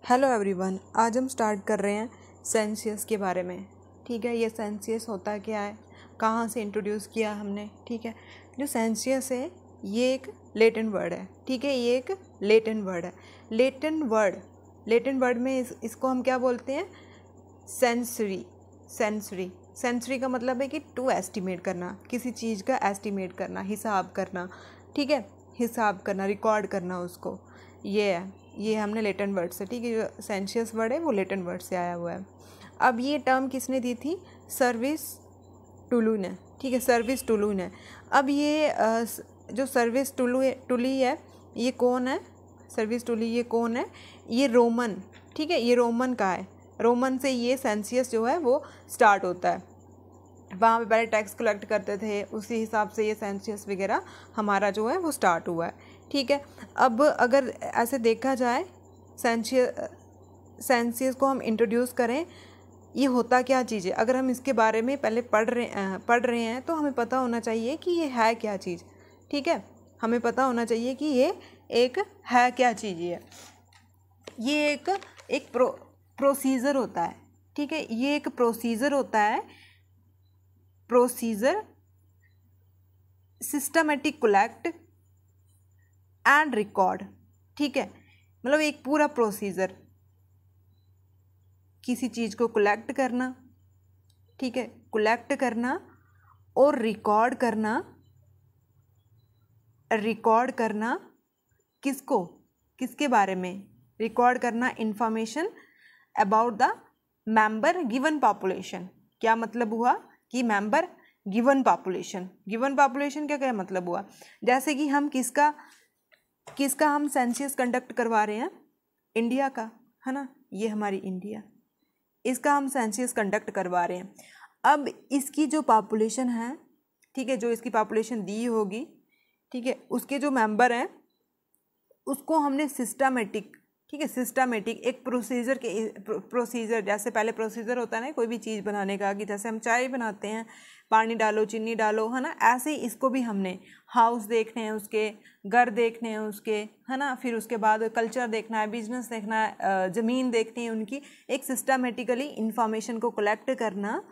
Hello everyone, आज हम start कर रहे हैं सेंसियस के बारे में। ठीक है, ये सेंसियस होता क्या है, कहाँ से इंट्रोड्यूस किया हमने। ठीक है, जो सेंसियस है ये एक लेटिन वर्ड है। ठीक है, ये एक लेटिन वर्ड है। लेटिन वर्ड में इसको हम क्या बोलते हैं, सेंसरी का मतलब है कि टू एस्टिमेट करना, किसी चीज़ का एस्टिमेट करना, हिसाब करना। ठीक है, हिसाब करना, रिकॉर्ड करना उसको, ये हमने लेटिन वर्ड से। ठीक है, जो सेंसियस वर्ड है वो लेटिन वर्ड से आया हुआ है। अब ये टर्म किसने दी थी, सर्विस टुलू ने। ठीक है, सर्विस टुलू ने। अब ये जो सर्विस टुली है ये कौन है, सर्विस टुली ये कौन है, ये रोमन। ठीक है, ये रोमन का है। रोमन से ये सेंसियस जो है वो स्टार्ट होता है। वहाँ पे पहले टैक्स कलेक्ट करते थे, उसी हिसाब से ये सेंसियस वगैरह हमारा जो है वो स्टार्ट हुआ है। ठीक है, अब अगर ऐसे देखा जाए सेंसियस को हम इंट्रोड्यूस करें, ये होता क्या चीज़ है, अगर हम इसके बारे में पहले पढ़ रहे हैं तो हमें पता होना चाहिए कि ये है क्या चीज़। ठीक है, हमें पता होना चाहिए कि ये एक है क्या चीज़ है। ये एक प्रोसीजर होता है। ठीक है, ये एक प्रोसीजर होता है, procedure systematic collect and record. ठीक है, मतलब एक पूरा प्रोसीजर, किसी चीज़ को कलेक्ट करना। ठीक है, कलेक्ट करना और रिकॉर्ड करना किसको, किसके बारे में रिकॉर्ड करना, information about the member given population. क्या मतलब हुआ कि मेंबर गिवन पॉपुलेशन का क्या मतलब हुआ, जैसे कि हम किसका हम सेंसियस कंडक्ट करवा रहे हैं, इंडिया का, है ना, ये हमारी इंडिया, इसका हम सेंसियस कंडक्ट करवा रहे हैं। अब इसकी जो पॉपुलेशन है, ठीक है, जो इसकी पॉपुलेशन दी होगी, ठीक है, उसके जो मेंबर हैं उसको हमने सिस्टमेटिक, ठीक है, सिस्टमेटिक एक प्रोसीजर, जैसे पहले प्रोसीजर होता है ना कोई भी चीज़ बनाने का, कि जैसे हम चाय बनाते हैं, पानी डालो, चीनी डालो, है ना, ऐसे ही इसको भी हमने हाउस देखने हैं उसके, घर देखने हैं उसके, है ना, फिर उसके बाद कल्चर देखना है, बिजनेस देखना है, ज़मीन देखनी है उनकी, एक सिस्टमेटिकली इंफॉर्मेशन को कलेक्ट करना,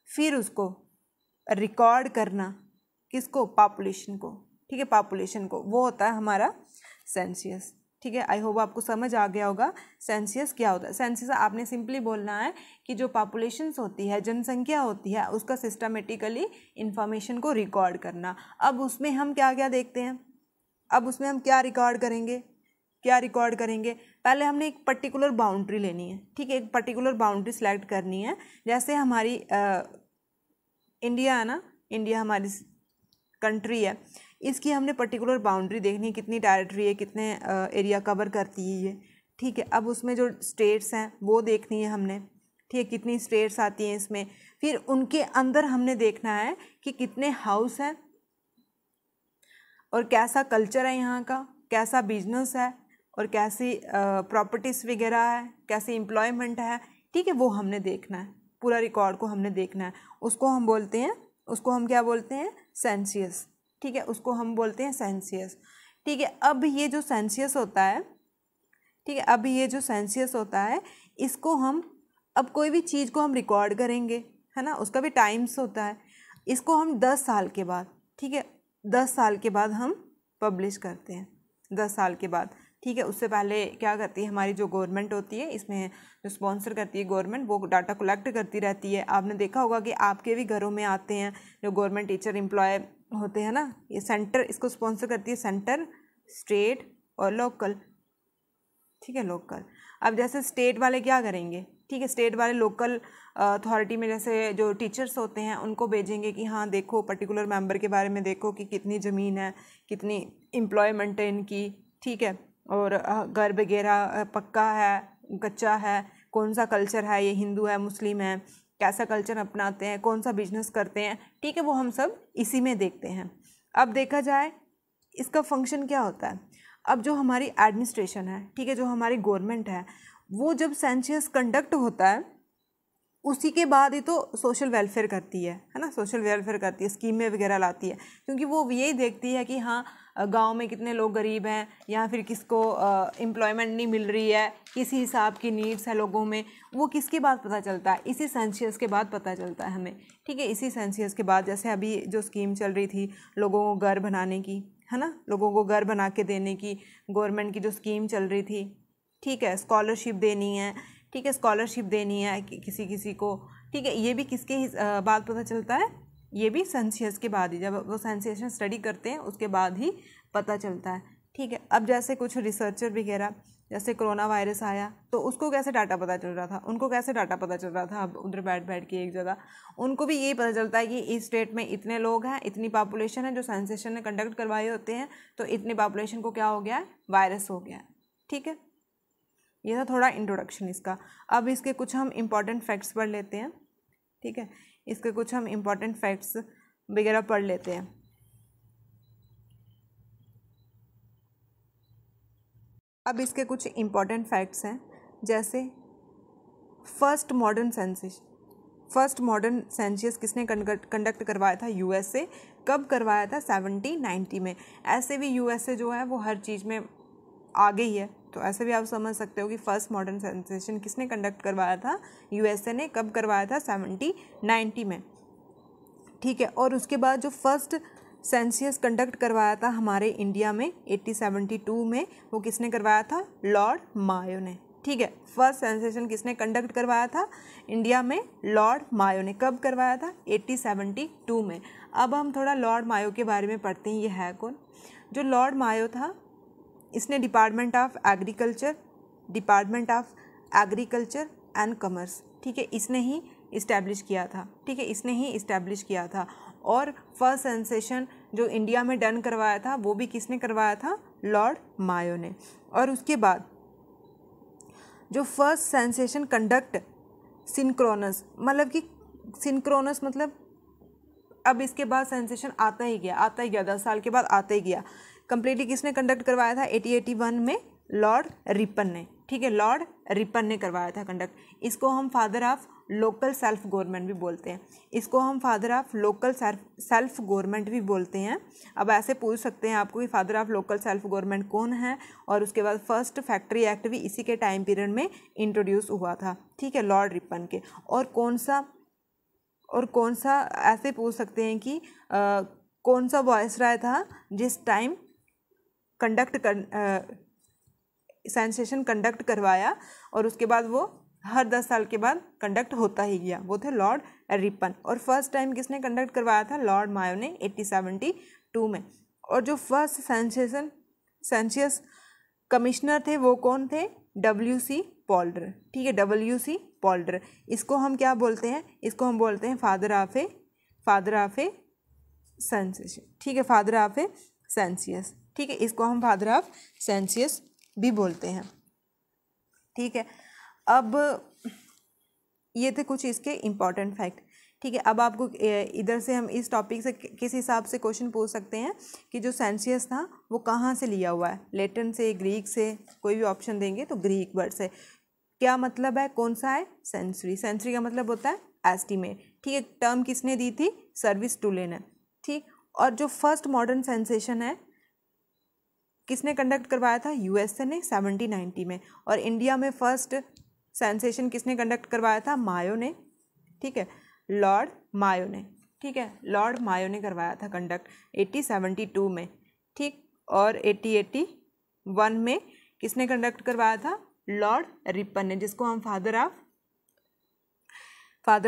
फिर उसको रिकॉर्ड करना, किसको, पॉपुलेशन को। ठीक है, पॉपुलेशन को, वो होता है हमारा सेंसियस। ठीक है, आई होप आपको समझ आ गया होगा सेंसियस क्या होता है। सेंसियस आपने सिंपली बोलना है कि जो पॉपुलेशंस होती है, जनसंख्या होती है, उसका सिस्टमेटिकली इंफॉर्मेशन को रिकॉर्ड करना। अब उसमें हम क्या क्या देखते हैं, अब उसमें हम क्या रिकॉर्ड करेंगे, पहले हमने एक पर्टिकुलर बाउंड्री लेनी है। ठीक है, एक पर्टिकुलर बाउंड्री सेलेक्ट करनी है। जैसे हमारी इंडिया है ना, इंडिया हमारी कंट्री है, इसकी हमने पर्टिकुलर बाउंड्री देखनी है, कितनी टेरिटरी है, कितने एरिया कवर करती है ये। ठीक है, अब उसमें जो स्टेट्स हैं वो देखनी है हमने। ठीक है, कितनी स्टेट्स आती हैं इसमें, फिर उनके अंदर हमने देखना है कि कितने हाउस हैं और कैसा कल्चर है यहाँ का, कैसा बिजनेस है और कैसी प्रॉपर्टीज़ वगैरह है, कैसी एम्प्लॉयमेंट है। ठीक है, वो हमने देखना है, पूरा रिकॉर्ड को हमने देखना है। उसको हम क्या बोलते हैं, सेंसियस। ठीक है, उसको हम बोलते हैं सेंसियस। ठीक है, अब ये जो सेंसियस होता है, इसको हम, अब कोई भी चीज़ को हम रिकॉर्ड करेंगे, है ना, उसका भी टाइम्स होता है। इसको हम 10 साल के बाद, ठीक है, 10 साल के बाद हम पब्लिश करते हैं, 10 साल के बाद। ठीक है, उससे पहले क्या करती है हमारी जो गवर्नमेंट होती है, इसमें जो स्पॉन्सर करती है गवर्नमेंट, वो डाटा कलेक्ट करती रहती है। आपने देखा होगा कि आपके भी घरों में आते हैं जो गवर्नमेंट टीचर एम्प्लॉय होते हैं ना, ये सेंटर इसको स्पॉन्सर करती है, सेंटर, स्टेट और लोकल। ठीक है, लोकल। अब जैसे स्टेट वाले क्या करेंगे, ठीक है, स्टेट वाले लोकल अथॉरिटी में जैसे जो टीचर्स होते हैं उनको भेजेंगे कि हाँ देखो पर्टिकुलर मेंबर के बारे में देखो कि कितनी ज़मीन है, कितनी एम्प्लॉयमेंट है इनकी। ठीक है, और घर वगैरह पक्का है, कच्चा है, कौन सा कल्चर है, ये हिंदू है, मुस्लिम है, कैसा कल्चर अपनाते हैं, कौन सा बिजनेस करते हैं। ठीक है, वो हम सब इसी में देखते हैं। अब देखा जाए इसका फंक्शन क्या होता है, अब जो हमारी एडमिनिस्ट्रेशन है, ठीक है, जो हमारी गवर्नमेंट है, वो जब सेंसियस कंडक्ट होता है उसी के बाद ही तो सोशल वेलफेयर करती है ना, सोशल वेलफेयर करती है, स्कीमें वगैरह लाती है, क्योंकि वो यही देखती है कि हाँ गांव में कितने लोग गरीब हैं या फिर किसको एम्प्लॉयमेंट नहीं मिल रही है, किसी हिसाब की नीड्स है लोगों में, वो किसके बाद पता चलता है, इसी सेंसस के बाद पता चलता है हमें, ठीक है। इसी सेंसस के बाद, जैसे अभी जो स्कीम चल रही थी लोगों को घर बनाने की, है ना, लोगों को घर बना के देने की गवर्नमेंट की जो स्कीम चल रही थी, ठीक है, स्कॉलरशिप देनी है, ठीक है, स्कॉलरशिप देनी है किसी किसी को, ठीक है, ये भी किसके बाद पता चलता है, ये भी सेंसस के बाद ही, जब वो सेंसेशन स्टडी करते हैं उसके बाद ही पता चलता है, ठीक है। अब जैसे कुछ रिसर्चर वगैरह, जैसे कोरोना वायरस आया तो उसको कैसे डाटा पता चल रहा था, उनको कैसे डाटा पता चल रहा था, अब उधर बैठ बैठ के एक जगह, उनको भी यही पता चलता है कि इस स्टेट में इतने लोग हैं, इतनी पॉपुलेशन है, जो सेंसेशन ने कंडक्ट करवाए होते हैं, तो इतनी पॉपुलेशन को क्या हो गया है, वायरस हो गया है, ठीक है। ये था थोड़ा इंट्रोडक्शन इसका। अब इसके कुछ हम इम्पॉर्टेंट फैक्ट्स पढ़ लेते हैं, ठीक है, इसके कुछ हम इम्पॉर्टेंट फैक्ट्स वगैरह पढ़ लेते हैं। अब इसके कुछ इम्पॉर्टेंट फैक्ट्स हैं, जैसे फर्स्ट मॉडर्न सेंसस किसने कंडक्ट करवाया था, यूएसए। कब करवाया था, 1790 में। ऐसे भी यूएसए जो है वो हर चीज़ में आगे ही है, तो ऐसे भी आप समझ सकते हो कि फर्स्ट मॉडर्न सेंसेशन किसने कंडक्ट करवाया था, यूएसए ने। कब करवाया था, 1790 में, ठीक है। और उसके बाद जो फर्स्ट सेंसस कंडक्ट करवाया था हमारे इंडिया में 1872 में, वो किसने करवाया था, लॉर्ड मायो ने, ठीक है। फर्स्ट सेंसेशन किसने कंडक्ट करवाया था इंडिया में, लॉर्ड मायो ने। कब करवाया था, 1872 में। अब हम थोड़ा लॉर्ड मायो के बारे में पढ़ते हैं, ये है कौन। जो लॉर्ड मायो था, इसने department of agriculture and commerce, ठीक है, इसने ही इस्टेब्लिश किया था, ठीक है, इसने ही इस्टेब्लिश किया था। और फर्स्ट सेंसेशन जो इंडिया में डन करवाया था वो भी किसने करवाया था, लॉर्ड मायो ने। और उसके बाद जो फर्स्ट सेंसेशन कंडक्ट सिंक्रोनस, मतलब कि सिंक्रोनस मतलब अब इसके बाद सेंसेशन आता ही गया 10 साल के बाद आता ही गया। कंप्लीटली किसने कंडक्ट करवाया था, 1881 में लॉर्ड रिपन ने, ठीक है, लॉर्ड रिपन ने करवाया था कंडक्ट। इसको हम father of local self government भी बोलते हैं, इसको हम father of local self government भी बोलते हैं। अब ऐसे पूछ सकते हैं आपको कि father of local self government कौन है, और उसके बाद फर्स्ट फैक्ट्री एक्ट भी इसी के टाइम पीरियड में इंट्रोड्यूस हुआ था, ठीक है, लॉर्ड रिपन के। और कौन सा ऐसे पूछ सकते हैं कि कौन सा वायसराय था जिस टाइम सेंसेशन कंडक्ट करवाया और उसके बाद वो हर 10 साल के बाद कंडक्ट होता ही गया, वो थे लॉर्ड रिपन। और फर्स्ट टाइम किसने कंडक्ट करवाया था, लॉर्ड मायो ने 1872 में। और जो फर्स्ट सेंसस कमिश्नर थे वो कौन थे, WC पॉल्डर, ठीक है, WC पॉल्डर। इसको हम क्या बोलते हैं, इसको हम बोलते हैं फादर ऑफ ए सेंसस, ठीक है, फादर ऑफ ए सेंसस, ठीक है, इसको हम फादर ऑफ सेंसस भी बोलते हैं, ठीक है। अब ये थे कुछ इसके इम्पॉर्टेंट फैक्ट, ठीक है। अब आपको इधर से हम इस टॉपिक से किस हिसाब से क्वेश्चन पूछ सकते हैं कि जो सेंसस था वो कहाँ से लिया हुआ है, लैटिन से, ग्रीक से, कोई भी ऑप्शन देंगे तो ग्रीक वर्ड से। क्या मतलब है, कौन सा है, सेंचुरी। सेंचुरी का मतलब होता है एस्टीमेट, ठीक है। टर्म किसने दी थी, सर्विस टूले ने, ठीक। और जो फर्स्ट मॉडर्न सेंसेशन है किसने कंडक्ट करवाया था, यूएसए ने 1790 में। और इंडिया में फर्स्ट सेंसेशन किसने कंडक्ट करवाया था, मायो ने, ठीक है, लॉर्ड मायो ने, ठीक है, लॉर्ड मायो ने करवाया था कंडक्ट 1872 में, ठीक। और 1881 में किसने कंडक्ट करवाया था, लॉर्ड रिपन ने, जिसको हम father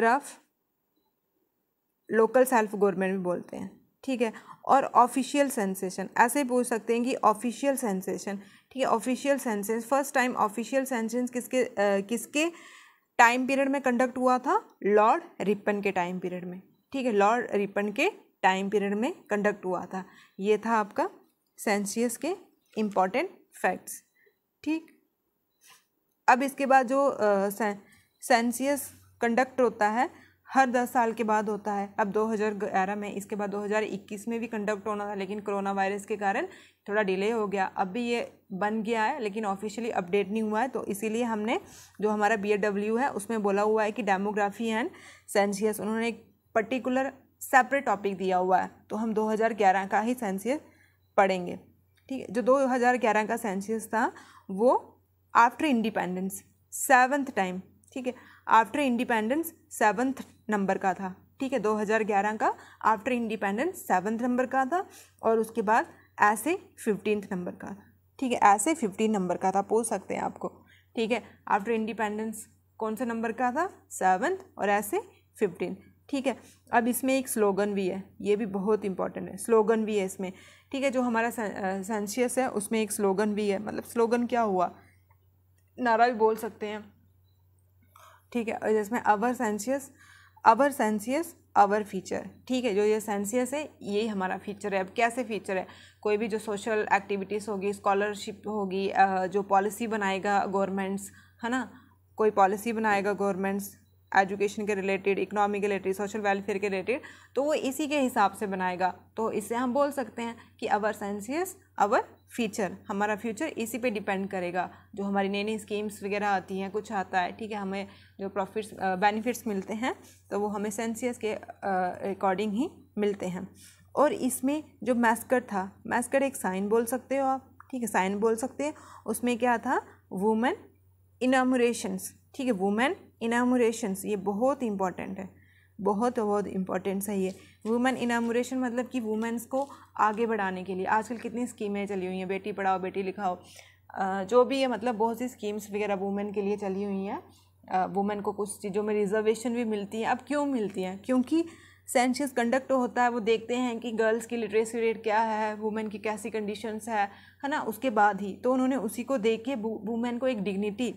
of local self government भी बोलते हैं, ठीक है। और ऑफिशियल सेंसेशन ऐसे ही पूछ सकते हैं कि ऑफिशियल सेंसेशन, ठीक है, official senses first time official sensation किसके टाइम पीरियड में कंडक्ट हुआ था, लॉर्ड रिपन के टाइम पीरियड में, ठीक है, लॉर्ड रिपन के टाइम पीरियड में कंडक्ट हुआ था। ये था आपका सेंसस के इम्पॉर्टेंट फैक्ट्स, ठीक। अब इसके बाद जो सेंसस कंडक्ट होता है हर 10 साल के बाद होता है। अब 2011 में, इसके बाद 2021 में भी कंडक्ट होना था, लेकिन कोरोना वायरस के कारण थोड़ा डिले हो गया। अब भी ये बन गया है लेकिन ऑफिशियली अपडेट नहीं हुआ है, तो इसीलिए हमने जो हमारा BAW है उसमें बोला हुआ है कि डेमोग्राफी एंड सेंसियस, उन्होंने एक पर्टिकुलर सेपरेट टॉपिक दिया हुआ है, तो हम 2011 का ही सेंसियस पढ़ेंगे। ठीक है, जो 2011 का सेंसियस था वो आफ्टर इंडिपेंडेंस 7th टाइम, ठीक है, आफ्टर इंडिपेंडेंस 7th नंबर का था। ठीक है, 2011 का आफ्टर इंडिपेंडेंस 7th नंबर का था, और उसके बाद ऐसे 15th नंबर का था। ठीक है, ऐसे 15 नंबर का था, पूछ सकते हैं आपको। ठीक है, आफ्टर इंडिपेंडेंस कौन से नंबर का था? 7th, और ऐसे 15। ठीक है, अब इसमें एक स्लोगन भी है, ये भी बहुत इंपॉर्टेंट है, स्लोगन भी है इसमें। ठीक है, जो हमारा सेंसियस है उसमें एक स्लोगन भी है, मतलब स्लोगन क्या हुआ, नारा भी बोल सकते हैं। ठीक है, और जिसमें अवर सेंसियस अवर फीचर। ठीक है, जो ये सेंसियस है यही हमारा फीचर है। अब कैसे फीचर है? कोई भी जो सोशल एक्टिविटीज़ होगी, स्कॉलरशिप होगी, जो पॉलिसी बनाएगा गवर्नमेंट्स, है ना, कोई पॉलिसी बनाएगा गवर्नमेंट्स एजुकेशन के रिलेटेड, इकोनॉमी के रिलेटेड, सोशल वेलफेयर के रिलेटेड, तो वो इसी के हिसाब से बनाएगा। तो इससे हम बोल सकते हैं कि अवर सेंसियस अवर फीचर, हमारा फ्यूचर इसी पे डिपेंड करेगा। जो हमारी नई नई स्कीम्स वगैरह आती हैं, कुछ आता है, ठीक है, हमें जो प्रॉफिट्स बेनिफिट्स मिलते हैं तो वो हमें सेंसियस के अकॉर्डिंग ही मिलते हैं। और इसमें जो मैस्कट था, मैस्कट एक साइन बोल सकते हो आप। ठीक है, साइन बोल सकते हैं। उसमें क्या था? वुमेन इनामोरेशंस। ठीक है, वुमेन इनामोरेशंस, ये बहुत इंपॉर्टेंट है, बहुत बहुत इंपॉर्टेंट है ये। वुमेन इनामोरेशन मतलब कि वुमेन्स को आगे बढ़ाने के लिए आजकल कितनी स्कीमें चली हुई हैं, बेटी पढ़ाओ बेटी लिखाओ, जो भी है, मतलब बहुत सी स्कीम्स वगैरह वुमेन के लिए चली हुई हैं। वुमेन को कुछ चीज़ों में रिजर्वेशन भी मिलती है। अब क्यों मिलती हैं? क्योंकि सेंसस कंडक्ट होता है, वो देखते हैं कि गर्ल्स की लिटरेसी रेट क्या है, वुमेन की कैसी कंडीशंस है ना, उसके बाद ही तो उन्होंने उसी को देख के वुमेन को एक डिग्निटी,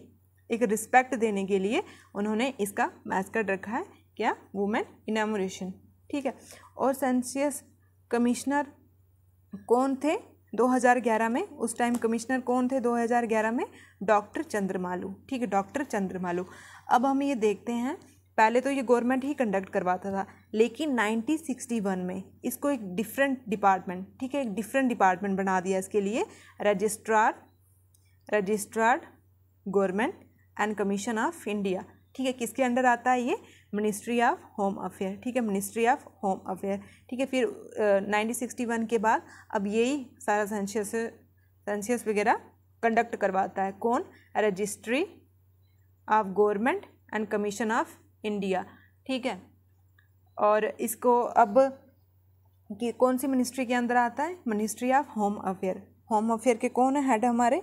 एक रिस्पेक्ट देने के लिए उन्होंने इसका मैस्कट रखा है, क्या? वुमेन इनामोरेशन। ठीक है, और सेंसस कमिश्नर कौन थे 2011 में? उस टाइम कमिश्नर कौन थे 2011 में? डॉक्टर चंद्रमालू। ठीक है, डॉक्टर चंद्रमालू। अब हम ये देखते हैं, पहले तो ये गवर्नमेंट ही कंडक्ट करवाता था, लेकिन 1961 में इसको एक डिफरेंट डिपार्टमेंट, ठीक है, एक डिफरेंट डिपार्टमेंट बना दिया इसके लिए, registrar government and commission of India. ठीक है, किसके अंडर आता है ये? Ministry of home affair. ठीक है, मिनिस्ट्री ऑफ होम अफेयर। ठीक है, फिर 1961 के बाद अब यही सारा सेंसस वगैरह कंडक्ट करवाता है। कौन? Registry of government and commission of India. ठीक है, और इसको अब कौन सी मिनिस्ट्री के अंदर आता है? Ministry of home affair. Home affair के कौन है हेड? हमारे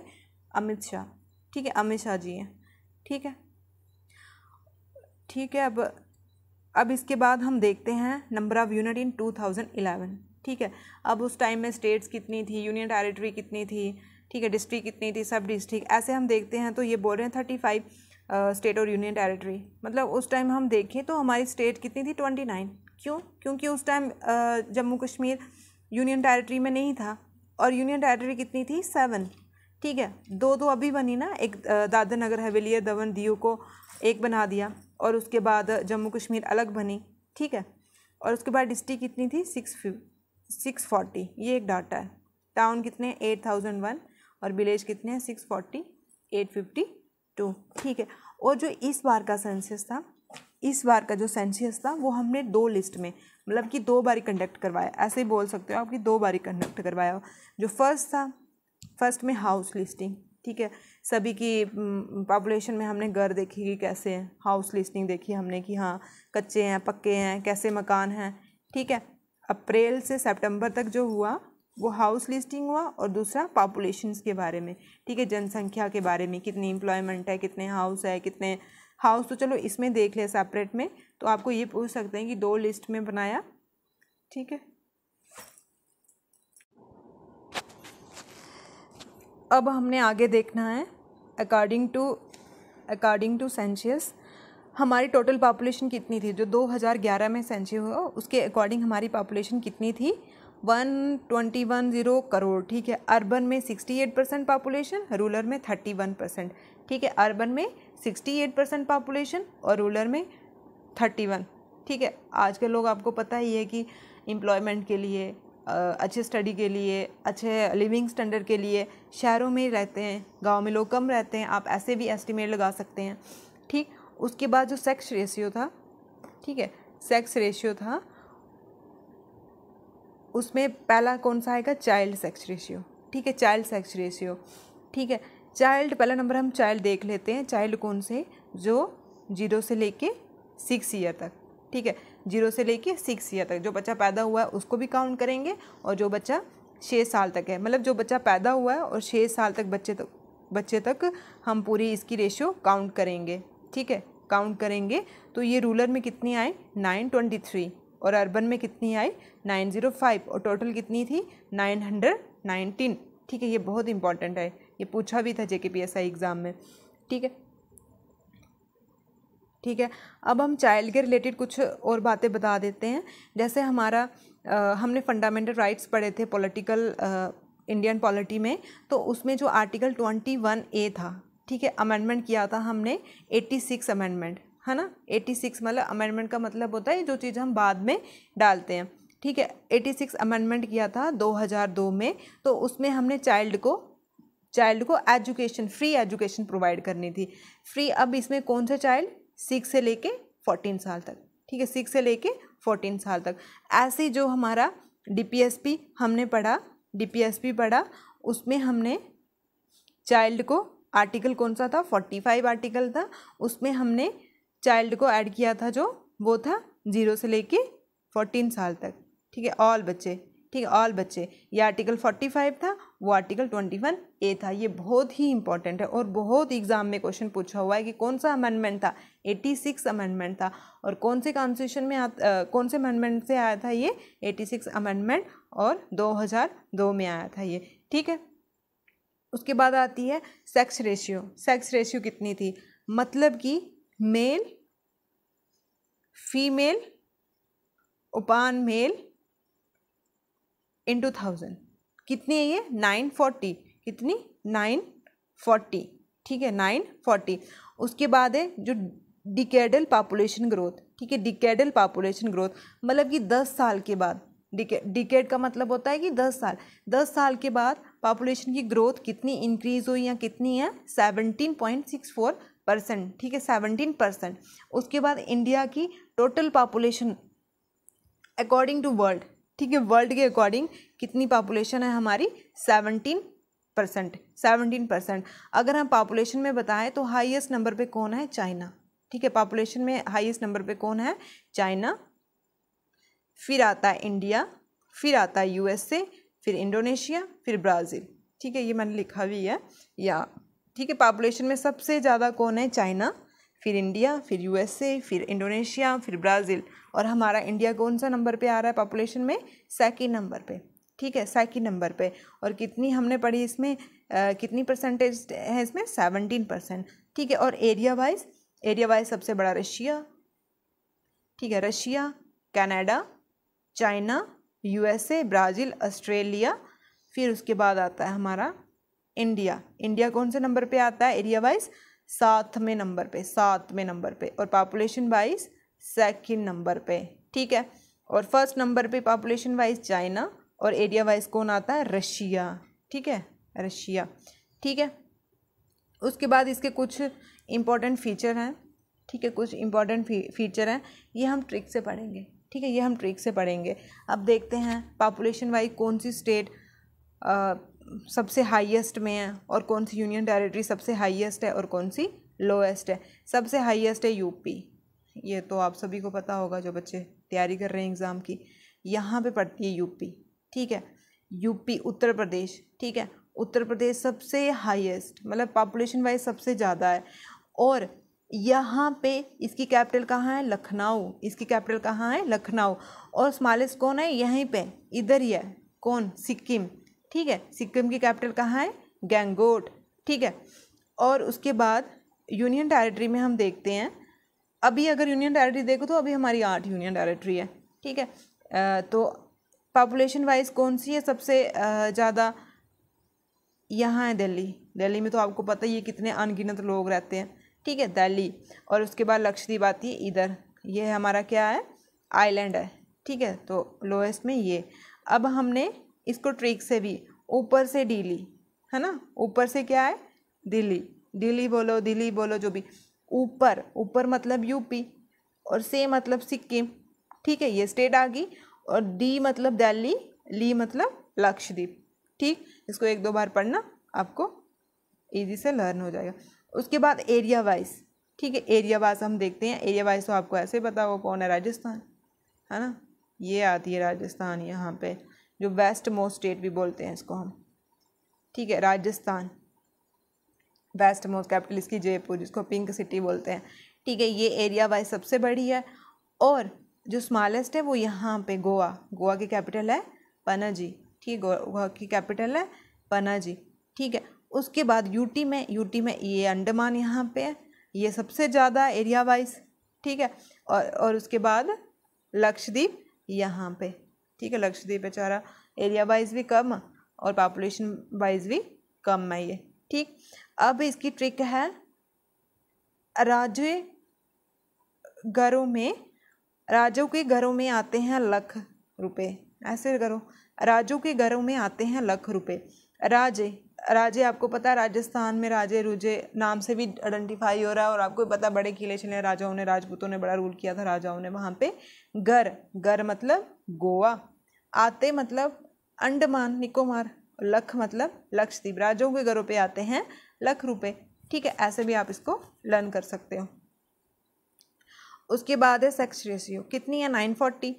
अमित शाह। ठीक है, अमित शाह जी हैं। ठीक है, ठीक है। अब इसके बाद हम देखते हैं नंबर ऑफ़ यूनिट इन 2011। ठीक है, अब उस टाइम में स्टेट्स कितनी थी, यूनियन टेरिटरी कितनी थी, ठीक है, डिस्ट्रिक्ट कितनी थी, सब डिस्ट्रिक्ट, ऐसे हम देखते हैं। तो ये बोल रहे हैं 35 स्टेट और यूनियन टेरिटरी। मतलब उस टाइम हम देखें तो हमारी स्टेट कितनी थी? 29। क्यों? क्योंकि उस time Jammu Kashmir union territory में नहीं था, और यूनियन टेरिटरी कितनी थी? 7। ठीक है, दो तो अभी बनी ना, एक दादर नगर हवेली दमन दीव को एक बना दिया, और उसके बाद जम्मू कश्मीर अलग बनी। ठीक है, और उसके बाद डिस्ट्रिक्ट कितनी थी? 640। ये एक डाटा है। टाउन कितने? 8001, और विलेज कितने हैं? 640, 852। ठीक है, और जो इस बार का सेंसस था, इस बार का जो सेंसस था वो हमने 2 लिस्ट में, मतलब कि 2 बारी कंडक्ट करवाया, ऐसे ही बोल सकते हो आप कि 2 बारी कंडक्ट करवाया। जो फर्स्ट था, फर्स्ट में हाउस लिस्टिंग। ठीक है, सभी की पॉपुलेशन में हमने घर देखी कि कैसे हैं, हाउस लिस्टिंग देखी हमने कि हाँ कच्चे हैं, पक्के हैं, कैसे मकान हैं। ठीक है, अप्रैल से सितंबर तक जो हुआ वो हाउस लिस्टिंग हुआ, और दूसरा पॉपुलेशंस के बारे में। ठीक है, जनसंख्या के बारे में, कितनी एम्प्लॉयमेंट है, कितने हाउस है, कितने हाउस, तो चलो इसमें देख ले सेपरेट में। तो आपको ये पूछ सकते हैं कि 2 लिस्ट में बनाया। ठीक है, अब हमने आगे देखना है अकॉर्डिंग टू सेंसस हमारी टोटल पॉपुलेशन कितनी थी। जो 2011 में सेंसस हुआ उसके अकॉर्डिंग हमारी पॉपुलेशन कितनी थी? 121 करोड़। ठीक है, अर्बन में 68% पॉपुलेशन, रूरल में 31%। ठीक है, अर्बन में 68% पॉपुलेशन और रूरल में 31। ठीक है। आजकल लोग आपको पता ही है कि एम्प्लॉयमेंट के लिए, अच्छे स्टडी के लिए, अच्छे लिविंग स्टैंडर्ड के लिए शहरों में ही रहते हैं, गांव में लोग कम रहते हैं। आप ऐसे भी एस्टिमेट लगा सकते हैं, ठीक। उसके बाद जो सेक्स रेशियो था, ठीक है, सेक्स रेशियो था, उसमें पहला कौन सा आएगा? चाइल्ड सेक्स रेशियो, ठीक है, चाइल्ड सेक्स रेशियो, ठीक है। चाइल्ड, पहला नंबर हम चाइल्ड देख लेते हैं। चाइल्ड कौन से? जो 0 से लेके 6 ईयर तक, ठीक है, 0 से लेके 6 ईयर तक जो बच्चा पैदा हुआ है उसको भी काउंट करेंगे, और जो बच्चा 6 साल तक है, मतलब जो बच्चा पैदा हुआ है और 6 साल तक बच्चे तक हम पूरी इसकी रेशियो काउंट करेंगे, ठीक है, काउंट करेंगे। तो ये रूरल में कितनी आई? 923, और अर्बन में कितनी आई? 905, और टोटल कितनी थी? 919, ठीक है। ये बहुत इंपॉर्टेंट है, ये पूछा भी था JKPSI एग्ज़ाम में, ठीक है, ठीक है। अब हम चाइल्ड के रिलेटेड कुछ और बातें बता देते हैं। जैसे हमारा हमने फंडामेंटल राइट्स पढ़े थे पॉलिटिकल इंडियन पॉलिटी में, तो उसमें जो आर्टिकल 21A था, ठीक है, अमेंडमेंट किया था हमने 86 अमेंडमेंट, है ना। 86 मतलब अमेंडमेंट का मतलब होता है जो चीज़ हम बाद में डालते हैं, ठीक है। 86 अमेंडमेंट किया था 2002 में। तो उसमें हमने चाइल्ड को एजुकेशन, फ्री एजुकेशन प्रोवाइड करनी थी, फ्री। अब इसमें कौन सा चाइल्ड? 6 से लेके 14 साल तक, ठीक है, 6 से लेके 14 साल तक। ऐसे जो हमारा DPSP हमने पढ़ा, DPSP पढ़ा, उसमें हमने चाइल्ड को आर्टिकल कौन सा था? 45 आर्टिकल था, उसमें हमने चाइल्ड को ऐड किया था, जो वो था 0 से लेके 14 साल तक, ठीक है, ऑल बच्चे, ठीक है, ऑल बच्चे। ये आर्टिकल 45 था, वो आर्टिकल 21A था। ये बहुत ही इंपॉर्टेंट है और बहुत एग्जाम में क्वेश्चन पूछा हुआ है कि कौन सा अमेंडमेंट था? 86 अमेंडमेंट था। और कौन से कॉन्स्टिट्यूशन में कौन से अमेंडमेंट से आया था ये? 86 अमेंडमेंट, और 2002 में आया था ये, ठीक है। उसके बाद आती है सेक्स रेशियो। सेक्स रेशियो कितनी थी? मतलब कि मेल फीमेल उपान मेल इंटू 1000 कितनी है ये? 940, कितनी? 940, ठीक है, 940। उसके बाद है जो डिकेडल पॉपुलेशन ग्रोथ, ठीक है, डिकेडल पॉपुलेशन ग्रोथ मतलब कि 10 साल के बाद, डिकेड का मतलब होता है कि 10 साल, 10 साल के बाद पॉपुलेशन की ग्रोथ कितनी इंक्रीज हुई या कितनी है? 17.64%, ठीक है, 17%। उसके बाद इंडिया की total population according to world, ठीक है, वर्ल्ड के अकॉर्डिंग कितनी पॉपुलेशन है हमारी? 17%। अगर हम पॉपुलेशन में बताएं तो हाईएस्ट नंबर पे कौन है? चाइना, ठीक है, पॉपुलेशन में हाईएस्ट नंबर पे कौन है? चाइना, फिर आता है इंडिया, फिर आता है USA, फिर इंडोनेशिया, फिर ब्राज़ील, ठीक है, ये मैंने लिखा भी है या, ठीक है। पॉपुलेशन में सबसे ज़्यादा कौन है? चाइना, फिर इंडिया, फिर USA, फिर इंडोनेशिया, फिर ब्राज़ील। और हमारा इंडिया कौन सा नंबर पे आ रहा है पॉपुलेशन में? सेकंड नंबर पे, ठीक है, सेकंड नंबर पे। और कितनी हमने पढ़ी इसमें, कितनी परसेंटेज है इसमें? 17%, ठीक है। और एरिया वाइज सबसे बड़ा रशिया, ठीक है, Russia, Canada, China, USA, Brazil, Australia, फिर उसके बाद आता है हमारा इंडिया। इंडिया कौन से नंबर पे आता है एरिया वाइज? 7वें नंबर पे, और पॉपुलेशन वाइज सेकंड नंबर पे, ठीक है। और फर्स्ट नंबर पे पॉपुलेशन वाइज चाइना, और एरिया वाइज कौन आता है? रशिया, ठीक है, रशिया, ठीक है। उसके बाद इसके कुछ इम्पॉर्टेंट फीचर हैं, ठीक है, कुछ इम्पॉर्टेंट फीचर हैं, ये हम ट्रिक से पढ़ेंगे, ठीक है, ये हम ट्रिक से पढ़ेंगे। अब देखते हैं पॉपुलेशन वाइज कौन सी स्टेट सबसे हाईएस्ट में है, और कौन सी यूनियन टेरिटरी सबसे हाईएस्ट है और कौन सी लोएस्ट है। सबसे हाईएस्ट है यूपी, ये तो आप सभी को पता होगा जो बच्चे तैयारी कर रहे हैं एग्ज़ाम की, यहाँ पे पड़ती है यूपी, ठीक है, यूपी। उत्तर प्रदेश, ठीक है, उत्तर प्रदेश सबसे हाईएस्ट, मतलब पॉपुलेशन वाइज सबसे ज़्यादा है। और यहाँ पे इसकी कैपिटल कहाँ है? लखनऊ, इसकी कैपिटल कहाँ है? लखनऊ। और स्मॉलेस्ट कौन है? यहीं पे, इधर ही है, कौन? सिक्किम, ठीक है, सिक्किम की कैपिटल कहाँ है? गंगटोक, ठीक है। और उसके बाद यूनियन टेरिटरी में हम देखते हैं, अभी अगर यूनियन टेरिटरी देखो तो अभी हमारी 8 यूनियन टेरिटरी है, ठीक है। तो पॉपुलेशन वाइज कौन सी है सबसे ज़्यादा? यहाँ है दिल्ली में तो आपको पता ही है कितने अनगिनत लोग रहते हैं, ठीक है, दिल्ली। और उसके बाद लक्षद्वीप आती है इधर, ये हमारा क्या है? आइलैंड है, ठीक है, तो लोएस्ट में ये। अब हमने इसको ट्रिक से भी ऊपर से दिल्ली, है ना, ऊपर से क्या है, दिल्ली, दिल्ली बोलो जो भी, ऊपर, ऊपर मतलब यूपी, और से मतलब सिक्किम, ठीक है, ये स्टेट आ गई, और डी मतलब दिल्ली, ली मतलब लक्षद्वीप, ठीक। इसको 1-2 बार पढ़ना, आपको इजी से लर्न हो जाएगा। उसके बाद एरिया वाइज, ठीक है, एरिया वाइज हम देखते हैं। एरिया वाइज तो आपको ऐसे पता हो कौन है, राजस्थान, है ना, ये आती है राजस्थान यहाँ पे, जो वेस्ट मोस्ट स्टेट भी बोलते हैं इसको हम, ठीक है, राजस्थान। वेस्ट मोस्ट कैपिटल इसकी जयपुर, जिसको पिंक सिटी बोलते हैं, ठीक है। ये एरिया वाइज सबसे बड़ी है, और जो स्मॉलेस्ट है वो यहाँ पे गोवा, गोवा की कैपिटल है पणजी, ठीक, गोवा की कैपिटल है पणजी, ठीक है। उसके बाद यूटी में ये अंडमान यहाँ पे है, ये सबसे ज़्यादा एरिया वाइज, ठीक है। और उसके बाद लक्षद्वीप यहाँ पे, ठीक है, लक्षद्वीप बेचारा एरिया वाइज भी कम और पॉपुलेशन वाइज भी कम है ये, ठीक। अब इसकी ट्रिक है, राजों के घरों में आते हैं लाख रुपए, ऐसे करो, राजों के घरों में आते हैं लाख रुपए। राजे आपको पता है, राजस्थान में राजे रुजे नाम से भी आइडेंटिफाई हो रहा है, और आपको पता बड़े किले चले, राजाओं ने, राजपूतों ने बड़ा रूल किया था, राजाओं ने वहाँ पे। घर मतलब गोवा, आते मतलब अंडमान निकोबार, लख मतलब लक्षद्वीप। राजों के घरों पे आते हैं लाख रुपए, ठीक है, ऐसे भी आप इसको लर्न कर सकते हो। उसके बाद है सेक्स रेशियो, कितनी है, 940,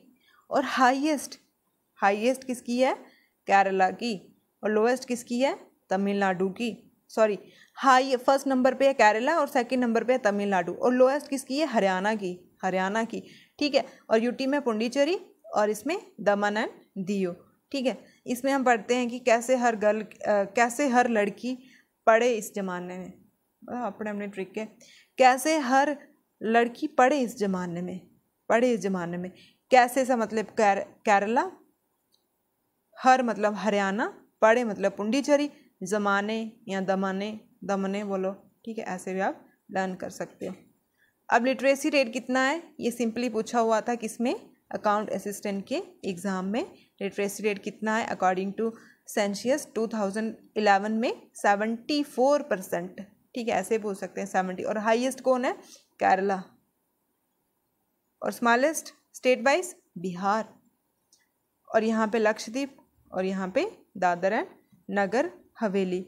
और हाईएस्ट किसकी है, केरला की, और लोएस्ट किसकी है, तमिलनाडु की, सॉरी, फर्स्ट नंबर पे है केरला और सेकंड नंबर पे है तमिलनाडु, और लोएस्ट किसकी है, हरियाणा की, ठीक है। और यूटी में पुडुचेरी, और इसमें दमन एंड दीव, ठीक है। इसमें हम पढ़ते हैं कि कैसे हर लड़की पढ़े इस ज़माने में, अपने ट्रिक है, कैसे हर लड़की पढ़े इस ज़माने में, कैसे सा मतलब केरला, हर मतलब हरियाणा, पढ़े मतलब पुडुचेरी, ज़माने या दमने बोलो, ठीक है, ऐसे भी आप लर्न कर सकते हो। अब लिटरेसी रेट कितना है, ये सिंपली पूछा हुआ था किसमें, अकाउंट असिस्टेंट के एग्ज़ाम में। लिटरेसी रेट कितना है, अकॉर्डिंग टू सेंसस 2011 में 74%, ठीक है, ऐसे पूछ सकते हैं 70। और हाईएस्ट कौन है, केरला, और स्मॉलेस्ट स्टेट वाइज बिहार, और यहाँ पे लक्षद्वीप, और यहाँ पे दादर एंड नगर हवेली,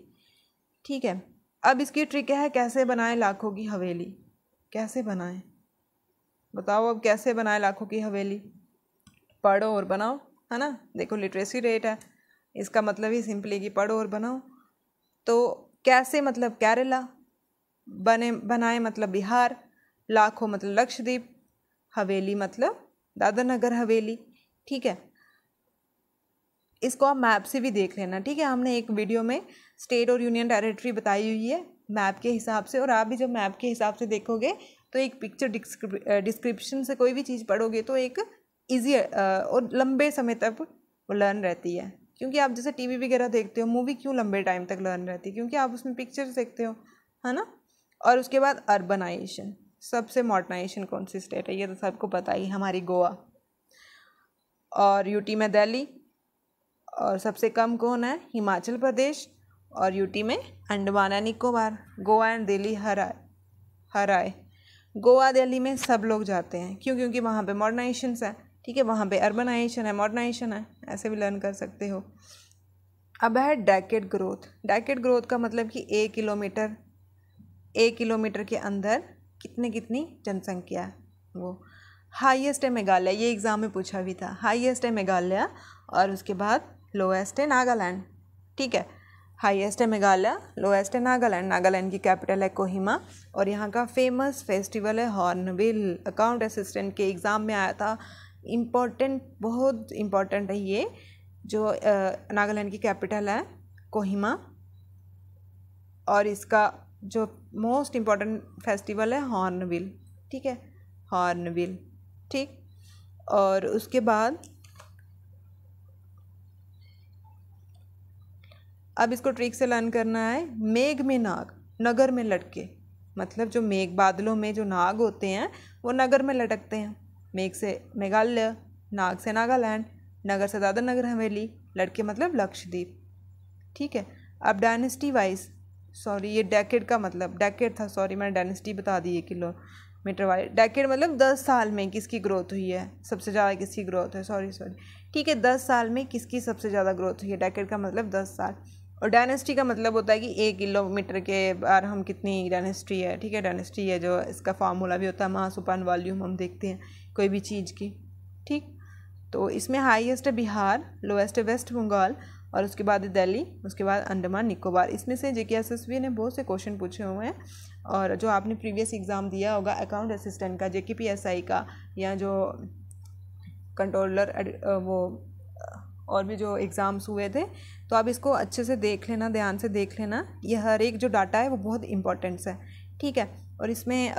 ठीक है। अब इसकी ट्रिक है, कैसे बनाएं लाखों की हवेली, कैसे बनाएं, बताओ अब कैसे बनाएं लाखों की हवेली, पढ़ो और बनाओ, है ना। देखो लिटरेसी रेट है, इसका मतलब ही सिंपली कि पढ़ो और बनाओ। तो कैसे मतलब केरला, बनाए मतलब बिहार, लाखों मतलब लक्षद्वीप, हवेली मतलब दादर नगर हवेली, ठीक है। इसको आप मैप से भी देख लेना, ठीक है, हमने एक वीडियो में स्टेट और यूनियन टेरिटरी बताई हुई है मैप के हिसाब से, और आप भी जब मैप के हिसाब से देखोगे तो एक पिक्चर डिस्क्रिप्शन से कोई भी चीज़ पढ़ोगे तो एक ईजी और लंबे समय तक वो लर्न रहती है। क्योंकि आप जैसे टीवी वगैरह देखते हो, मूवी क्यों लंबे टाइम तक लर्न रहती है, क्योंकि आप उसमें पिक्चर्स देखते हो, है ना। और उसके बाद अर्बनाइजेशन, सबसे मॉडर्नाइजेशन कौन सी स्टेट है, ये तो सबको पता ही, हमारी गोवा, और यूटी में दिल्ली, और सबसे कम कौन है, हिमाचल प्रदेश, और यूटी में अंडमान एंड निकोबार। गोवा एंड दिल्ली हर आए। गोवा दिल्ली में सब लोग जाते हैं, क्यों, क्योंकि वहाँ पे मॉडर्नाइजेशन है, ठीक है, वहाँ पे अर्बनाइजेशन है, मॉडर्नाइजेशन है, ऐसे भी लर्न कर सकते हो। अब है डेकेड ग्रोथ का मतलब कि 1 किलोमीटर के अंदर कितनी जनसंख्या है वो। हाईएस्ट है मेघालय, ये एग्ज़ाम में पूछा भी था, हाईएस्ट है मेघालय, और उसके बाद लोएस्ट है नागालैंड, ठीक है। हाईएस्ट है मेघालय, लोएस्ट है नागालैंड, नागालैंड की कैपिटल है कोहिमा, और यहाँ का फेमस फेस्टिवल है हॉर्नबिल। अकाउंट असिस्टेंट के एग्ज़ाम में आया था, बहुत इम्पॉर्टेंट है ये, जो नागालैंड की कैपिटल है कोहिमा, और इसका जो मोस्ट इम्पॉर्टेंट फेस्टिवल है हॉर्नबिल, ठीक है, हॉर्नबिल, ठीक। और उसके बाद अब इसको ट्रिक से लर्न करना है। मेघ में नाग, नगर में लटके, मतलब जो मेघ बादलों में जो नाग होते हैं वो नगर में लटकते हैं, मेघ से मेघालय, नाग से नागालैंड, नगर से दादर नगर हवेली, लड़के मतलब लक्षद्वीप। ठीक है। अब डायनेस्टी वाइज, सॉरी ये डेकेड का मतलब डेकेड था, सॉरी मैंने डायनेस्टी बता दी है किलोमीटर वाइज। डेकेड मतलब 10 साल में किसकी ग्रोथ हुई है, सबसे ज़्यादा किसकी ग्रोथ है, सॉरी। ठीक है, 10 साल में किसकी सबसे ज़्यादा ग्रोथ हुई है, डेकेड का मतलब 10 साल। और डायनेस्टी का मतलब होता है कि 1 किलोमीटर के बार हम कितनी डायनेस्टी है। ठीक है, डायनेस्टी है जो इसका फार्मूला भी होता है मास उपान वॉल्यूम, हम देखते हैं कोई भी चीज़ की। ठीक, तो इसमें हाईएस्ट है बिहार, लोएस्ट है वेस्ट बंगाल, और उसके बाद दिल्ली, उसके बाद अंडमान निकोबार। इसमें से JKSSB ने बहुत से क्वेश्चन पूछे हुए हैं, और जो आपने प्रीवियस एग्ज़ाम दिया होगा अकाउंट असिस्टेंट का, JKPSI का, या जो कंट्रोलर वो और भी जो एग्ज़ाम्स हुए थे, तो आप इसको अच्छे से देख लेना, ध्यान से देख लेना। ये हर एक जो डाटा है वो बहुत इंपॉर्टेंट्स है। ठीक है, और इसमें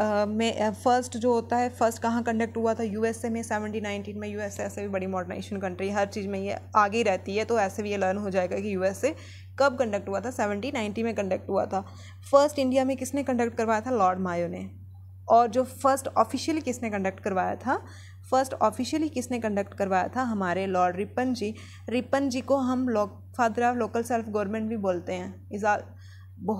फर्स्ट जो होता है, फर्स्ट कहाँ कंडक्ट हुआ था, USA में 1719 में। USA ऐसे भी बड़ी मॉडर्नाइजेशन कंट्री, हर चीज़ में ये आगे ही रहती है, तो ऐसे भी ये लर्न हो जाएगा कि USA कब कंडक्ट हुआ था, 1790 में कंडक्ट हुआ था। फर्स्ट इंडिया में किसने कंडक्ट करवाया था, लॉर्ड मायो ने। और जो फर्स्ट ऑफिशियली किसने कंडक्ट करवाया था, फर्स्ट ऑफिशियली किसने कंडक्ट करवाया था, हमारे लॉर्ड रिपन जी। रिपन जी को हम father of local self government भी बोलते हैं।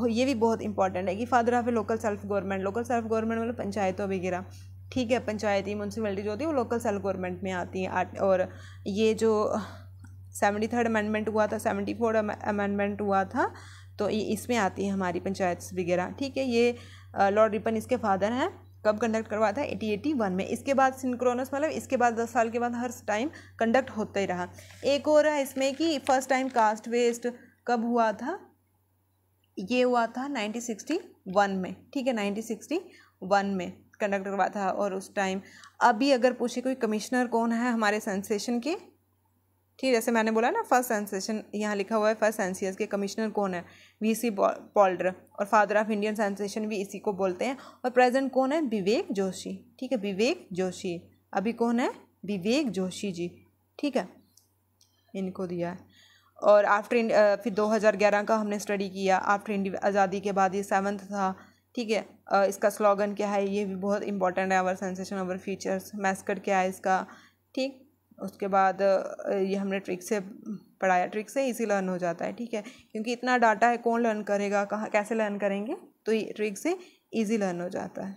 ये भी बहुत इंपॉर्टेंट है कि father of local self government मतलब पंचायतों वगैरह। ठीक है, पंचायती म्यूनसिपलिटी जो होती है वो लोकल सेल्फ गवर्नमेंट में आती है। और ये जो 73rd अमेंडमेंट हुआ था, 74th अमेंडमेंट हुआ था, तो ये इसमें आती है हमारी पंचायत वगैरह। ठीक है, ये लॉर्ड रिपन इसके फादर हैं। कब कंडक्ट करवाया था, 1881 में। इसके बाद सिंक्रोनस मतलब इसके बाद 10 साल के बाद हर टाइम कंडक्ट होता ही रहा। एक और है इसमें कि फर्स्ट टाइम कास्ट वेस्ट कब हुआ था, ये हुआ था 1961 में। ठीक है, 1961 में कंडक्ट करवाया था। और उस टाइम अभी अगर पूछे कोई कमिश्नर कौन है हमारे सेंसेशन के, ठीक, जैसे मैंने बोला ना फर्स्ट सेंसेशन यहाँ लिखा हुआ है, फर्स्ट सेंसियस के कमिश्नर कौन है, VC पॉल्डर, और फादर ऑफ इंडियन सेंसेशन भी इसी को बोलते हैं। और प्रेजेंट कौन है, विवेक जोशी। ठीक है, विवेक जोशी अभी कौन है, विवेक जोशी जी। ठीक है, इनको दिया है। और आफ्टर फिर 2011 का हमने स्टडी किया, आफ्टर आज़ादी के बाद ये 7th था। ठीक है, इसका स्लोगन क्या है, ये भी बहुत इंपॉर्टेंट है, our sensation our features. Mascot क्या है इसका। ठीक, उसके बाद ये हमने ट्रिक से पढ़ाया, ट्रिक से इजी लर्न हो जाता है। ठीक है, क्योंकि इतना डाटा है, कौन लर्न करेगा, कहाँ कैसे लर्न करेंगे, तो ये ट्रिक से इजी लर्न हो जाता है।